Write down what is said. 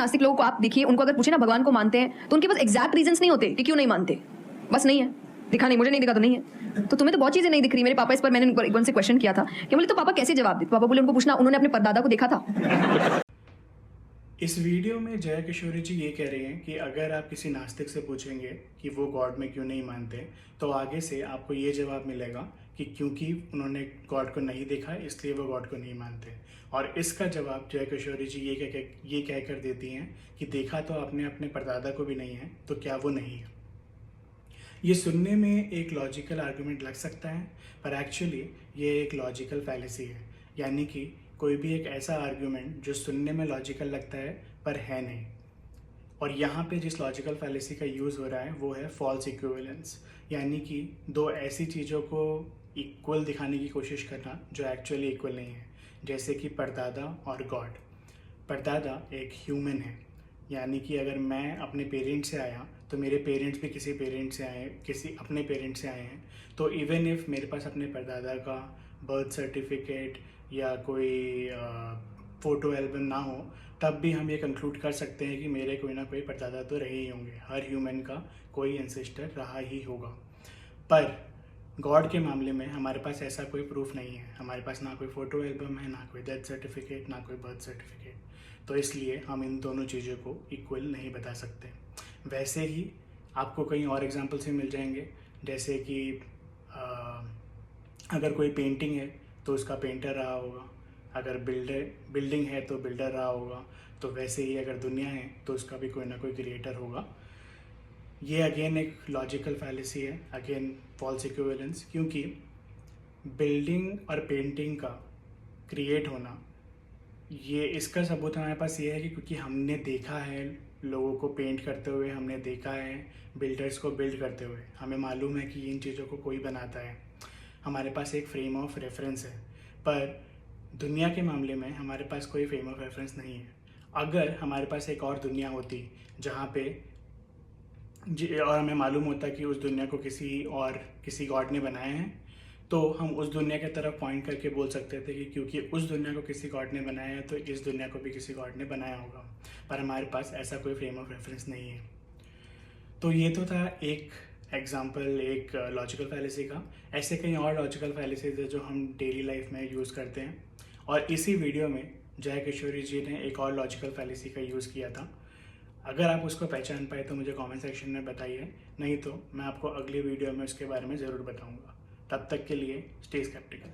नास्तिक लोगों को आप देखिए, उनको अगर पूछे ना भगवान को मानते हैं तो उनके पास एग्जैक्ट रीजंस नहीं होते कि क्यों नहीं मानते, बस नहीं है, दिखा नहीं, मुझे नहीं दिखा तो नहीं है। तो तुम्हें तो बहुत चीजें नहीं दिख रही। मेरे पापा इस पर मैंने एक से क्वेश्चन किया था कि बोले तो पापा कैसे जवाब देते, पापा बोले उनको पूछना उन्होंने अपने परदादा को देखा था। इस वीडियो में जया किशोरी जी ये कह रहे हैं कि अगर आप किसी नास्तिक से पूछेंगे कि वो गॉड में क्यों नहीं मानते, तो आगे से आपको ये जवाब मिलेगा कि क्योंकि उन्होंने गॉड को नहीं देखा इसलिए वो गॉड को नहीं मानते। और इसका जवाब जया किशोरी जी ये कह कर देती हैं कि देखा तो आपने अपने परदादा को भी नहीं है, तो क्या वो नहीं है। ये सुनने में एक लॉजिकल आर्गुमेंट लग सकता है, पर एक्चुअली ये एक लॉजिकल फैलेसी है। यानी कि कोई भी एक ऐसा आर्गुमेंट जो सुनने में लॉजिकल लगता है पर है नहीं। और यहाँ पे जिस लॉजिकल फैलेसी का यूज़ हो रहा है वो है फॉल्स इक्विवेलेंस, यानी कि दो ऐसी चीज़ों को इक्वल दिखाने की कोशिश करना जो एक्चुअली इक्वल नहीं है। जैसे कि परदादा और गॉड। परदादा एक ह्यूमन है, यानी कि अगर मैं अपने पेरेंट्स से आया तो मेरे पेरेंट्स भी किसी पेरेंट्स से आए, किसी अपने पेरेंट्स से आए हैं। तो इवन इफ़ मेरे पास अपने परदादा का बर्थ सर्टिफिकेट या कोई फ़ोटो एल्बम ना हो, तब भी हम ये कंक्लूड कर सकते हैं कि मेरे कोई ना कोई परदादा तो रहे ही होंगे। हर ह्यूमन का कोई एंसेस्टर रहा ही होगा। पर गॉड के मामले में हमारे पास ऐसा कोई प्रूफ नहीं है। हमारे पास ना कोई फ़ोटो एल्बम है, ना कोई डेथ सर्टिफिकेट, ना कोई बर्थ सर्टिफिकेट। तो इसलिए हम इन दोनों चीज़ों को इक्वल नहीं बता सकते। वैसे ही आपको कई और एग्जांपल्स भी मिल जाएंगे, जैसे कि अगर कोई पेंटिंग है तो उसका पेंटर रहा होगा, अगर बिल्डिंग है तो बिल्डर रहा होगा। तो वैसे ही अगर दुनिया है तो उसका भी कोई ना कोई क्रिएटर होगा। ये अगेन एक लॉजिकल फैलेसी है, अगेन फॉल्स इक्विवेलेंस, क्योंकि बिल्डिंग और पेंटिंग का क्रिएट होना, ये इसका सबूत हमारे पास ये है कि क्योंकि हमने देखा है लोगों को पेंट करते हुए, हमने देखा है बिल्डर्स को बिल्ड करते हुए, हमें मालूम है कि इन चीज़ों को कोई बनाता है। हमारे पास एक फ्रेम ऑफ रेफरेंस है। पर दुनिया के मामले में हमारे पास कोई फ्रेम ऑफ रेफरेंस नहीं है। अगर हमारे पास एक और दुनिया होती जहाँ पे और हमें मालूम होता कि उस दुनिया को किसी गॉड ने बनाया है, तो हम उस दुनिया की तरफ पॉइंट करके बोल सकते थे कि क्योंकि उस दुनिया को किसी गॉड ने बनाया है तो इस दुनिया को भी किसी गॉड ने बनाया होगा। पर हमारे पास ऐसा कोई फ्रेम ऑफ रेफरेंस नहीं है। तो ये तो था एक एग्जाम्पल एक लॉजिकल फैलेसी का। ऐसे कई और लॉजिकल फैलेसीज है जो हम डेली लाइफ में यूज़ करते हैं। और इसी वीडियो में जया किशोरी जी ने एक और लॉजिकल फैलेसी का यूज़ किया था। अगर आप उसको पहचान पाए तो मुझे कमेंट सेक्शन में बताइए, नहीं तो मैं आपको अगली वीडियो में उसके बारे में ज़रूर बताऊंगा। तब तक के लिए स्टे स्केप्टिकल।